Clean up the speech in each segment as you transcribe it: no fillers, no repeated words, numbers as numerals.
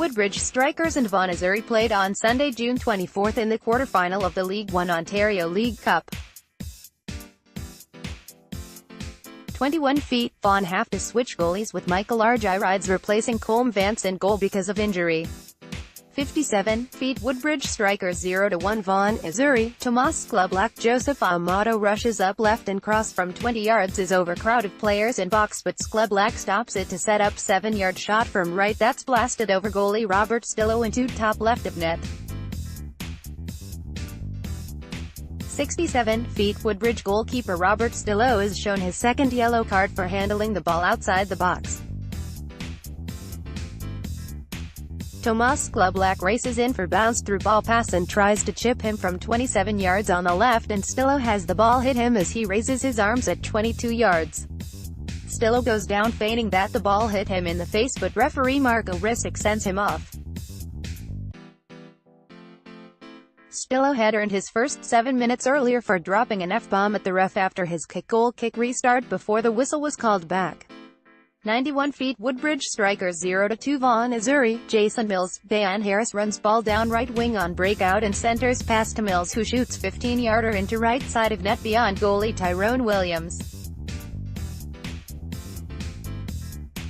Woodbridge Strikers and Vaughan Azzurri played on Sunday, June 24 in the quarter-final of the League1 Ontario League Cup. 21 feet, Vaughan have to switch goalies with Michael Argyrides replacing Colm Vance in goal because of injury. 57 feet, Woodbridge Strikers 0-1 Vaughan Azzurri, Tomasz Sklublak, Joseph Amato rushes up left and cross from 20 yards is over crowded players in box, but Sklublak stops it to set up 7-yard shot from right that's blasted over goalie Robert Stillo into top left of net. 67 feet, Woodbridge goalkeeper Robert Stillo is shown his second yellow card for handling the ball outside the box. Tomasz Sklublak races in for bounce-through ball pass and tries to chip him from 27 yards on the left, and Stillo has the ball hit him as he raises his arms at 22 yards. Stillo goes down feigning that the ball hit him in the face, but referee Michael Argyrides sends him off. Stillo had earned his first 7 minutes earlier for dropping an F-bomb at the ref after his goal kick restart before the whistle was called back. 91 feet, Woodbridge Strikers 0-2 Vaughan Azzurri, Jason Mills, Van Harris runs ball down right wing on breakout and centers pass to Mills, who shoots 15-yarder into right side of net beyond goalie Tyrone Williams.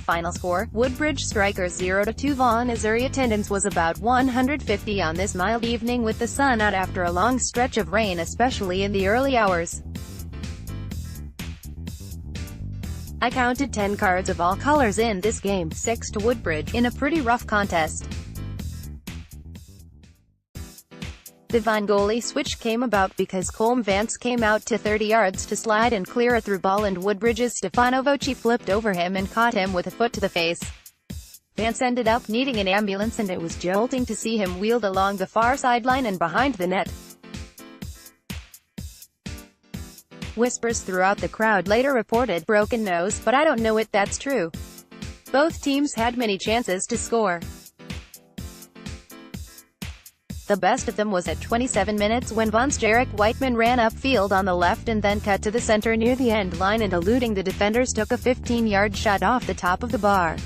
Final score, Woodbridge Strikers 0-2 Vaughan Azzurri. Attendance was about 150 on this mild evening with the sun out after a long stretch of rain, especially in the early hours. I counted 10 cards of all colors in this game, 6 to Woodbridge, in a pretty rough contest. The Vaughan goalie switch came about because Colm Vance came out to 30 yards to slide and clear a through ball, and Woodbridge's Stefano Voci flipped over him and caught him with a foot to the face. Vance ended up needing an ambulance, and it was jolting to see him wheeled along the far sideline and behind the net. Whispers throughout the crowd later reported broken nose, but I don't know if that's true. Both teams had many chances to score. The best of them was at 27 minutes when Vaughan's Jarek Whiteman ran upfield on the left and then cut to the center near the end line and, eluding the defenders, took a 15-yard shot off the top of the bar.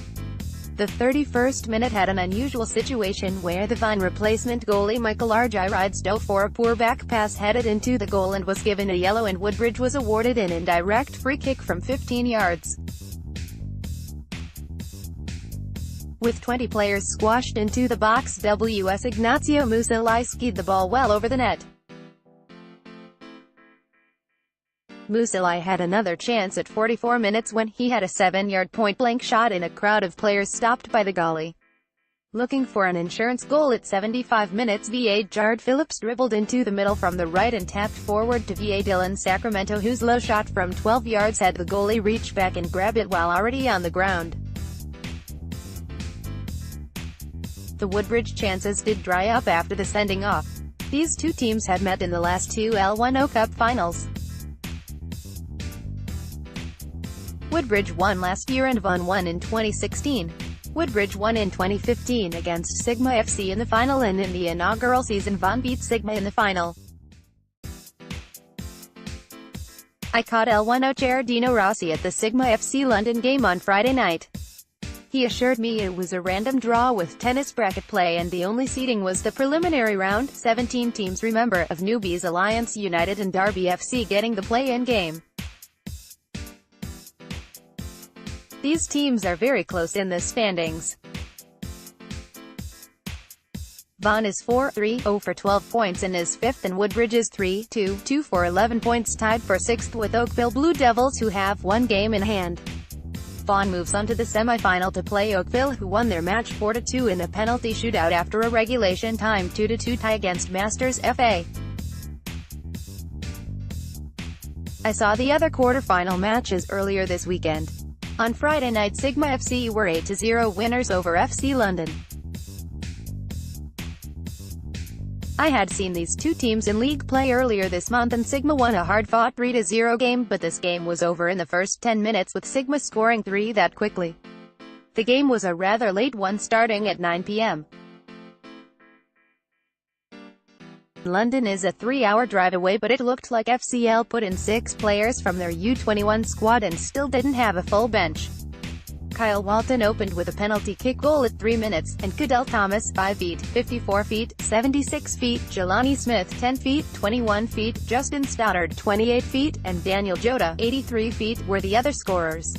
The 31st minute had an unusual situation where the Vaughan replacement goalie Michael Argyrides dove for a poor back pass headed into the goal and was given a yellow, and Woodbridge was awarded an indirect free kick from 15 yards. With 20 players squashed into the box, WS Ignacio Musilai skied the ball well over the net. Musilai had another chance at 44 minutes when he had a 7-yard point-blank shot in a crowd of players stopped by the goalie. Looking for an insurance goal at 75 minutes, VA Jared Phillips dribbled into the middle from the right and tapped forward to VA Dylan Sacramento, whose low shot from 12 yards had the goalie reach back and grab it while already on the ground. The Woodbridge chances did dry up after the sending off. These two teams had met in the last two L1O Cup finals. Woodbridge won last year and Vaughan won in 2016. Woodbridge won in 2015 against Sigma FC in the final, and in the inaugural season Vaughan beat Sigma in the final. I caught L1O chair Dino Rossi at the Sigma FC London game on Friday night. He assured me it was a random draw with tennis bracket play and the only seeding was the preliminary round. 17 teams, remember, of newbies Alliance United and Derby FC getting the play-in game. These teams are very close in the standings. Vaughan is 4-3-0 for 12 points and is 5th, and Woodbridge is 3-2-2 for 11 points, tied for 6th with Oakville Blue Devils, who have one game in hand. Vaughan moves on to the semi-final to play Oakville, who won their match 4-2 in a penalty shootout after a regulation time 2-2 tie against Masters FA. I saw the other quarter-final matches earlier this weekend. On Friday night, Sigma FC were 8-0 winners over FC London. I had seen these two teams in league play earlier this month, and Sigma won a hard-fought 3-0 game, but this game was over in the first 10 minutes with Sigma scoring 3 that quickly. The game was a rather late one, starting at 9 p.m. London is a 3-hour drive away, but it looked like FCL put in 6 players from their U21 squad and still didn't have a full bench. Kyle Walton opened with a penalty kick goal at 3 minutes, and Cadel Thomas 5 feet, 54 feet, 76 feet, Jelani Smith 10 feet, 21 feet, Justin Stoddard 28 feet, and Daniel Jota 83 feet were the other scorers.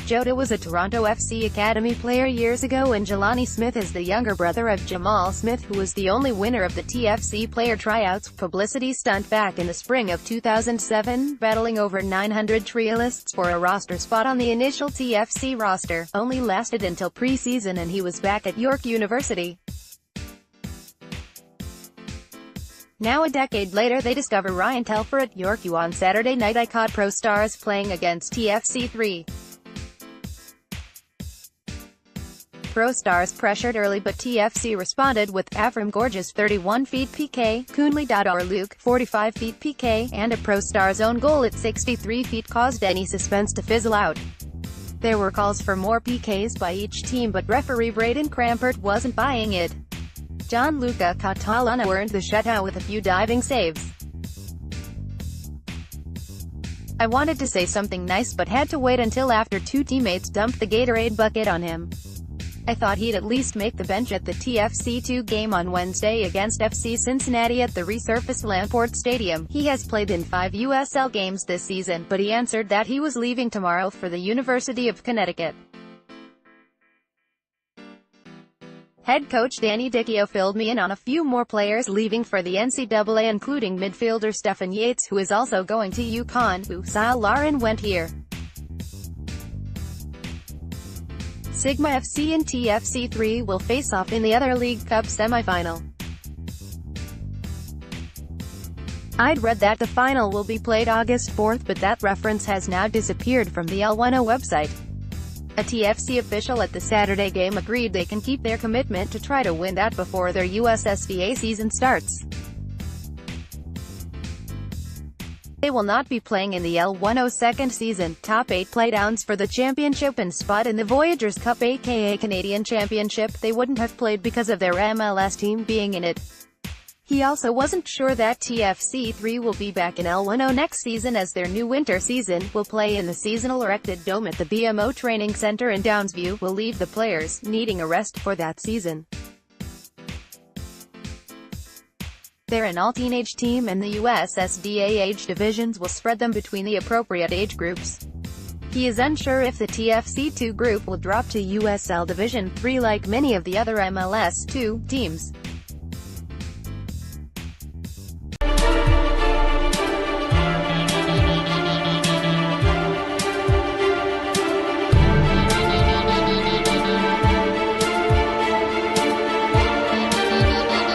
Jota was a Toronto FC Academy player years ago, and Jelani Smith is the younger brother of Jamal Smith, who was the only winner of the TFC Player Tryouts publicity stunt back in the spring of 2007, battling over 900 trialists for a roster spot on the initial TFC roster. Only lasted until pre-season, and he was back at York University. Now a decade later, they discover Ryan Telfer at York U. On Saturday night, I caught Pro Stars playing against TFC 3. Pro Stars pressured early, but TFC responded with Avram Gorgeous 31 feet PK, Kunle Dadar Luke 45 feet PK, and a Pro Stars own goal at 63 feet caused any suspense to fizzle out. There were calls for more PKs by each team, but referee Braden Crampert wasn't buying it. Gianluca Catalano earned the shutout with a few diving saves. I wanted to say something nice but had to wait until after two teammates dumped the Gatorade bucket on him. I thought he'd at least make the bench at the TFC2 game on Wednesday against FC Cincinnati at the resurfaced Lamport Stadium. He has played in 5 USL games this season, but he answered that he was leaving tomorrow for the University of Connecticut. Head coach Danny Dichio filled me in on a few more players leaving for the NCAA, including midfielder Stefan Yates, who is also going to UConn. Usal Larin went here. Sigma FC and TFC3 will face off in the other League Cup semi-final. I'd read that the final will be played August 4th, but that reference has now disappeared from the L1O website. A TFC official at the Saturday game agreed they can keep their commitment to try to win that before their USSVA season starts. They will not be playing in the L1O second season. Top 8 playdowns for the championship and spot in the Voyageurs Cup aka Canadian Championship. They wouldn't have played because of their MLS team being in it. He also wasn't sure that TFC3 will be back in L1O next season, as their new winter season will play in the seasonal erected dome at the BMO Training Center in Downsview, will leave the players needing a rest for that season. They're an all-teenage team, and the USSDA age divisions will spread them between the appropriate age groups. He is unsure if the TFC2 group will drop to USL Division 3 like many of the other MLS 2 teams.